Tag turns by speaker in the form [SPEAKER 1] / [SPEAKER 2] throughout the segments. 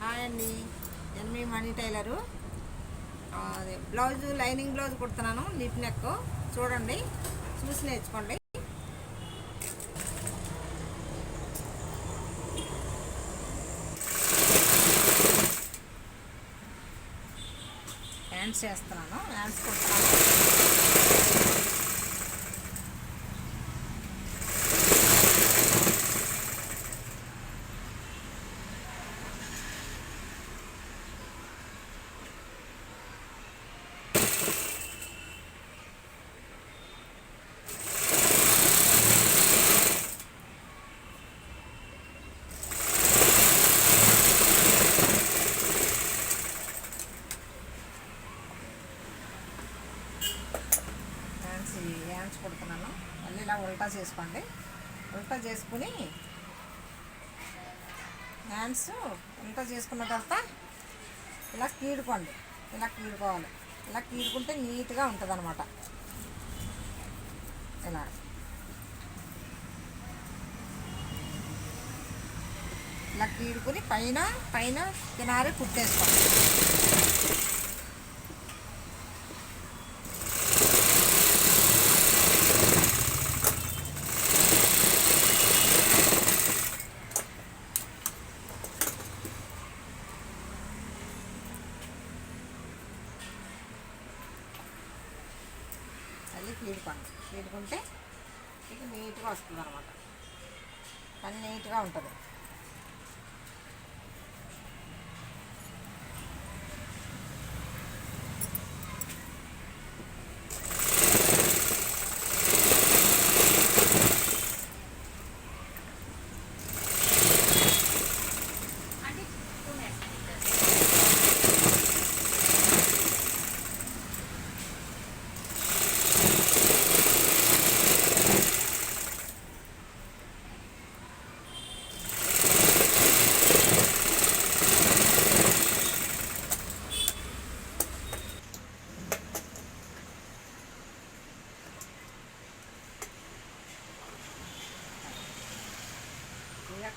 [SPEAKER 1] Hi అండి, నేను మీ మనీ టైలరు. అదే బ్లౌజు లైనింగ్ బ్లౌజ్ కుడుతున్నాను, లిప్ నెక్. చూడండి, చూసి నేర్చుకోండి. హ్యాండ్స్ వేస్తున్నాను, హ్యాండ్స్ కుడుతున్నాను. హ్యాండ్స్ కుడుతున్నాను. మళ్ళీ ఇలా ఉల్టా చేసుకోండి. ఉల్టా చేసుకుని హ్యాండ్స్ ఉల్టా చేసుకున్న తర్వాత ఇలా కీడుకోండి. ఇలా కీడుకోవాలి. ఇలా కీడుకుంటే నీట్గా ఉంటుంది అన్నమాట. ఇలా కీడుకుని పైన పైన కినారి కుట్టేసుకోండి. కీడుకుంటే ఇక నీట్గా వస్తుంది అన్నమాట. పని నీట్గా ఉంటుంది.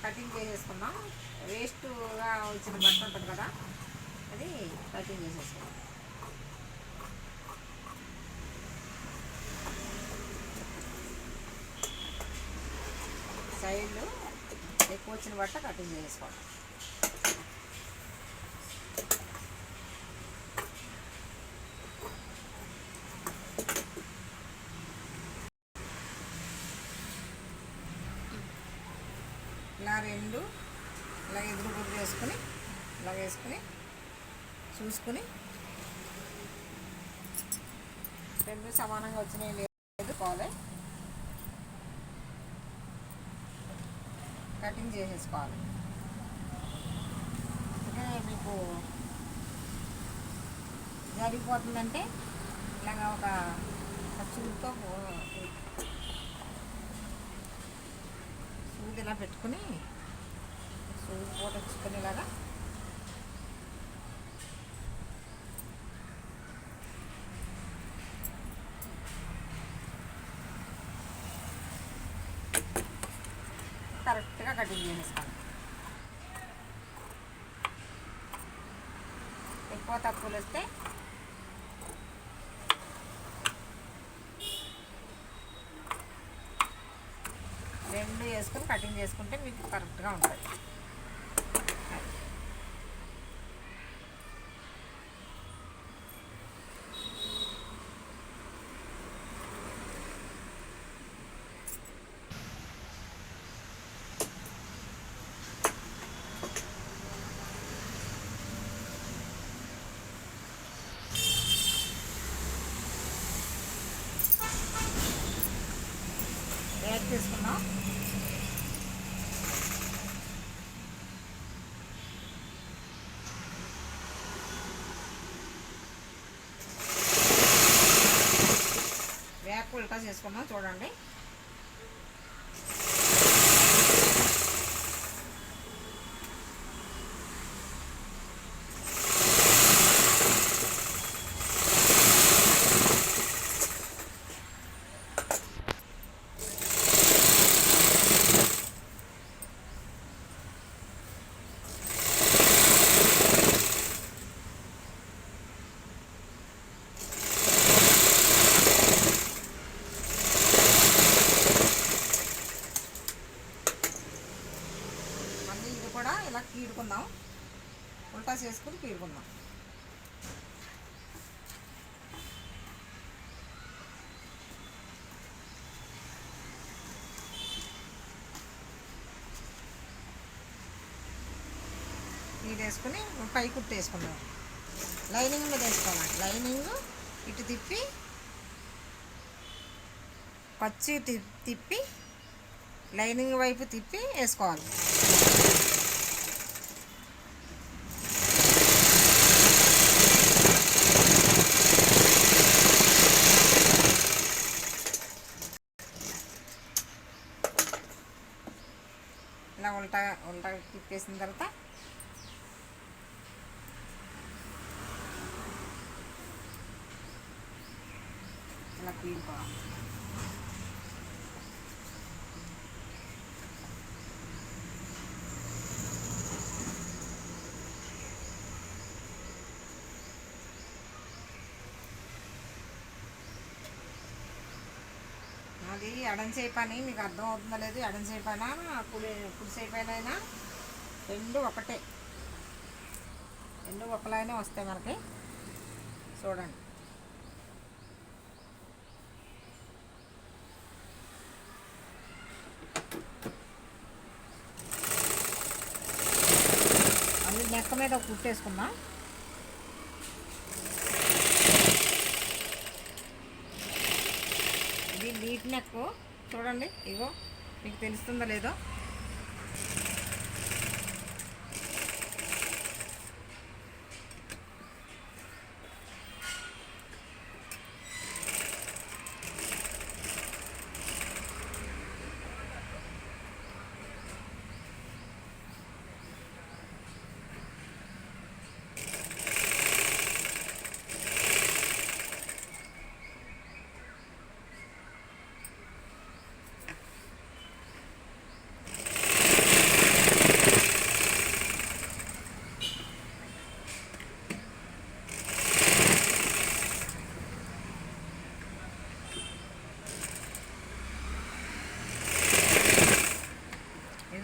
[SPEAKER 1] కటింగ్ చేసేసుకున్నాం. వేస్ట్గా వచ్చిన బట్ట ఉంటుంది కదా, అది కటింగ్ చేసేసుకున్నాం. సైడ్లు ఎక్కువ వచ్చిన బట్ట కటింగ్ చేసేసుకోవాలి. ఇలా రెండు ఇలా ఎదురు గుడ్డు వేసుకొని ఇలా వేసుకుని చూసుకుని రెండు సమానంగా వచ్చినాయి లేదు పోలే కటింగ్ చేసేసుకోవాలి. ఇంకా మీకు జరిగిపోతుందంటే ఇలాగ ఒక చూపుతో సూది ఇలా పెట్టుకుని సూది పూట వచ్చుకొని ఇలాగా కరెక్ట్గా కటింగ్ చేసేసుకోండి. ఎక్కువ తక్కువలు వస్తే రెండు వేసుకొని కటింగ్ చేసుకుంటే మీకు కరెక్ట్గా ఉంటుంది. యాడ్ చేసుకున్నాం. బ్యాక్ ఉల్టా చేసుకున్నాం చూడండి. కూడా ఇలా కీడుకుందాం, ఉల్టా చేసుకుని కీడుకుందాం. వేసుకుని పై కుట్టు వేసుకుందాం. లైనింగ్ మీద వేసుకోవాలి. లైనింగ్ ఇటు తిప్పి పచ్చి తిప్పి లైనింగ్ వైపు తిప్పి వేసుకోవాలి. ఇలా ఉల్టా తిప్పేసిన తర్వాత ఇలా పీడుకోవాలి. అది ఎడం చేపని మీకు అర్థం అవుతుందో లేదు. ఎడం చేపైనా కుడి చేపైనా రెండు ఒకటే, రెండు ఒకలానే వస్తాయి మనకి. చూడండి. అన్ని నెక్క మీద కుట్టేసుకున్నాం. ఇది డీప్ నెక్ చూడండి. ఇగో మీకు తెలుస్తుందో లేదో.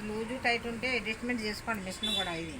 [SPEAKER 1] లూజు టైట్ ఉంటే అడ్జస్ట్మెంట్ చేసుకోండి. మిషన్ కూడా ఇది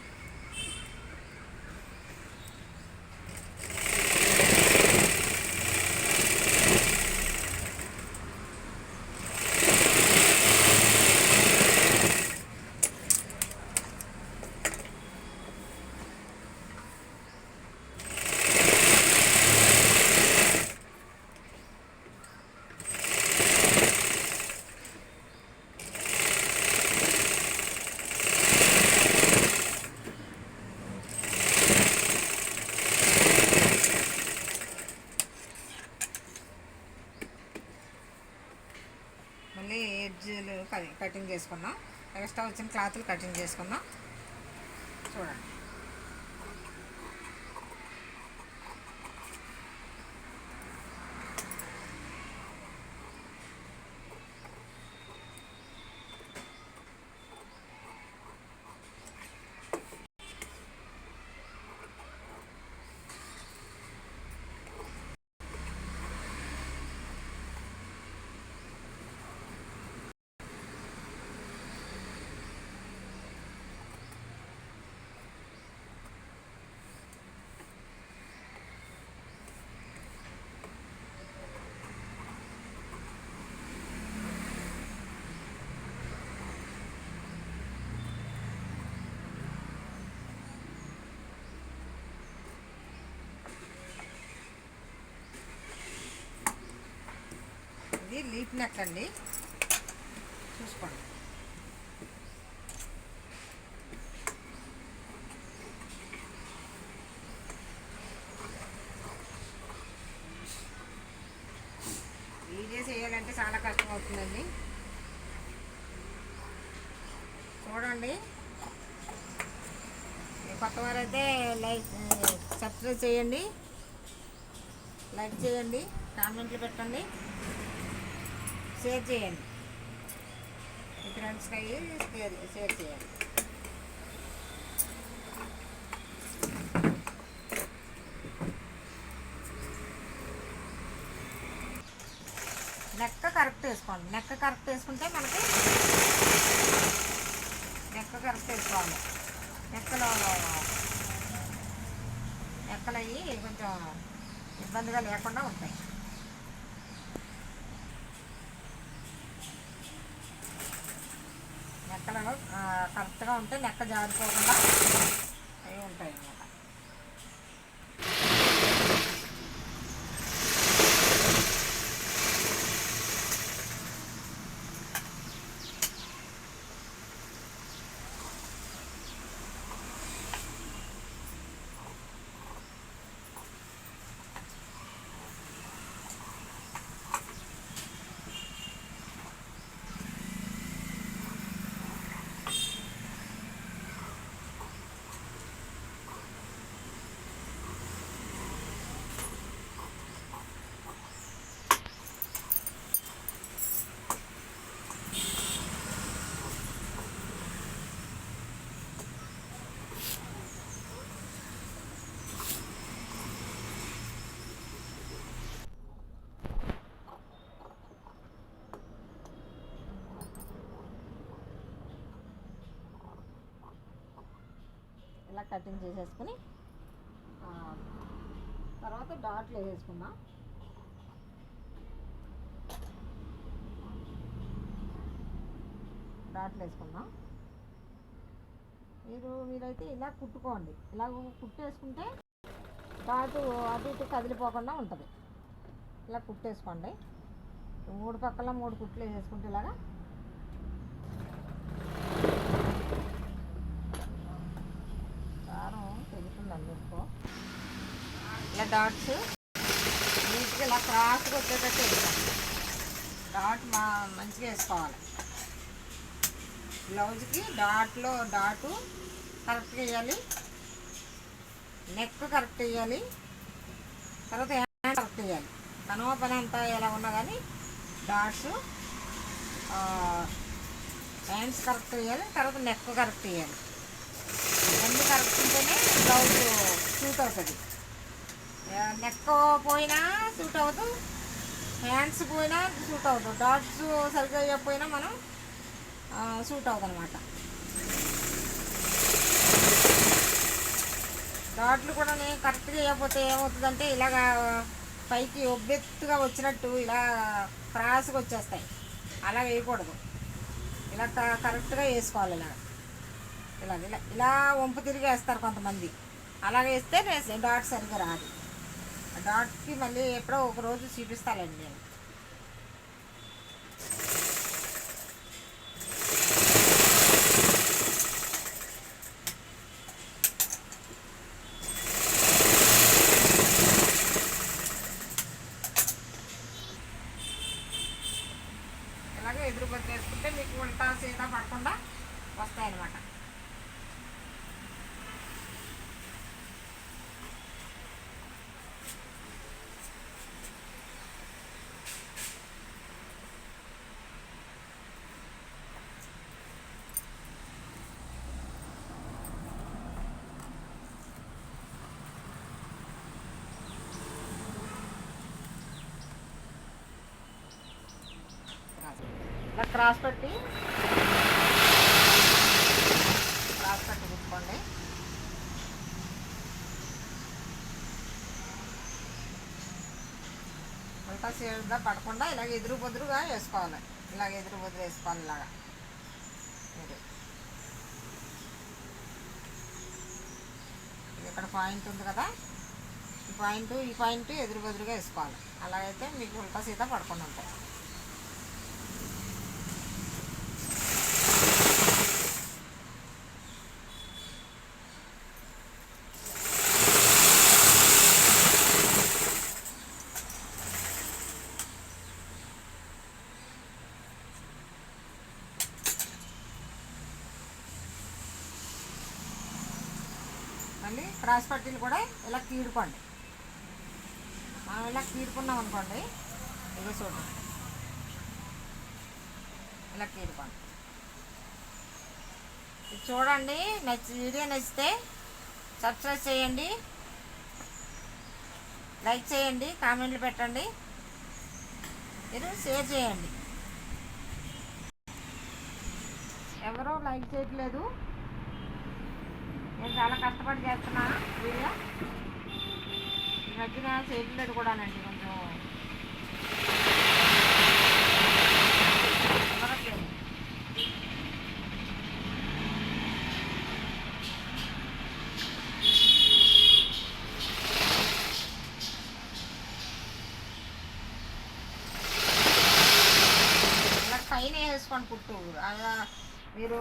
[SPEAKER 1] ఎడ్జ్లు కటింగ్ చేసుకున్నాం. ఎక్స్ట్రా వచ్చిన క్లాత్లు కటింగ్ చేసుకున్నాం. చూడండి. ఇది లీప్ నెక్ అండి, చూసుకోండి. వీడియో చేయాలంటే చాలా కష్టం అవుతుందండి. చూడండి. కొత్త వారైతే సబ్స్క్రైబ్ చేయండి, లైక్ చేయండి, కామెంట్లు పెట్టండి, షేర్ చేయండి. మీ ఫ్రెండ్స్కి షేర్ చేయండి. నెక్క కరెక్ట్ వేసుకోండి. నెక్క కరెక్ట్ వేసుకుంటే మనకి నెక్క కరెక్ట్ వేసుకోవాలి. నెక్కలయ్యి కొంచెం ఇబ్బందిగా లేకుండా ఉంటాయి. నెక్కలను కరెక్ట్గా ఉంటే నెక్క జారిపోకుండా అవి ఉంటాయి అన్నమాట. ఇలా కటింగ్ చేసేసుకుని తర్వాత డాట్లు వేసేసుకుందాం. డాట్లు వేసుకుందాం. మీరైతే ఇలా కుట్టుకోండి. ఇలా కుట్టేసుకుంటే డాటు అటు ఇటు కదిలిపోకుండా ఉంటుంది. ఇలా కుట్టేసుకోండి. 3 పక్కల 3 కుట్లు వేసేసుకుంటే ఇలాగా అందుకో ఇలా డాట్స్ నీట్గా ఇలా క్రాస్గా వచ్చేటట్టు వేసుకోండి. డాట్ మంచిగా వేసుకోవాలి. బ్లౌజ్కి డాటు కరెక్ట్గా వేయాలి, నెక్ కరెక్ట్ వేయాలి, తర్వాత హ్యాండ్ కరెక్ట్ వేయాలి. కనుమ పని అంతా ఎలా ఉన్నా కానీ డాట్స్ హ్యాండ్స్ కరెక్ట్ వేయాలి, తర్వాత నెక్ కరెక్ట్ వేయాలి. రెండు కరెక్ట్ ఉంటేనే బ్లౌజ్ సూట్ అవుతుంది. నెక్ పోయినా సూట్ అవ్వదు, హ్యాండ్స్ పోయినా సూట్ అవ్వదు, డాట్స్ సరిగ్గా వేయకపోయినా మనం సూట్ అవుతుంది అనమాట. డాట్లు కూడా నేను కరెక్ట్గా వేయకపోతే ఏమవుతుందంటే ఇలాగా పైకి ఒబ్బెత్తుగా వచ్చినట్టు ఇలా క్రాస్గా వచ్చేస్తాయి. అలా వేయకూడదు. ఇలా కరెక్ట్గా వేసుకోవాలి. ఇలా ఇలా ఇలా వంపు తిరిగి వేస్తారు కొంతమంది. అలాగే వేస్తే డాట్ సరిగ్గా రాదు. ఆ డాట్కి మళ్ళీ ఎప్పుడో ఒక రోజు చూపిస్తానండి నేను. ఇలాగే ఎదురు బొద్దు వేసుకుంటే మీకు ఉల్టా సీదా పడకుండా వస్తాయన్నమాట. ఇలా క్రాస్ పెట్టి కుట్టుకోండి. ఉల్టా సీదా పడకుండా ఇలాగ ఎదురు బొదురుగా వేసుకోవాలి. ఇలాగ ఎదురు బొదురు వేసుకోవాలి. ఇలాగా మీరు ఇక్కడ పాయింట్ ఉంది కదా, ఈ పాయింట్ ఎదురు బొదురుగా వేసుకోవాలి. అలాగైతే మీకు ఉల్టా సీదా పడకుండా ఉంటాయి. మళ్ళీ క్రాస్ పట్టీలు కూడా ఇలా కీడుకోండి. మనం ఇలా కీడుకున్నాం అనుకోండి, ఇదో చూడండి, ఇలా కీడుకోండి. ఇది చూడండి. వీడియో నచ్చితే సబ్స్క్రైబ్ చేయండి, లైక్ చేయండి, కామెంట్లు పెట్టండి, మీరు షేర్ చేయండి. ఎవరో లైక్ చేయట్లేదు. నేను చాలా కష్టపడి చేస్తున్నాను వీడియో. ఈ మధ్యన చేతులు కూడానండి కొంచెం కుదరట్లేదు. ఇలా పైన వేసుకోండి కుట్టు. అలా మీరు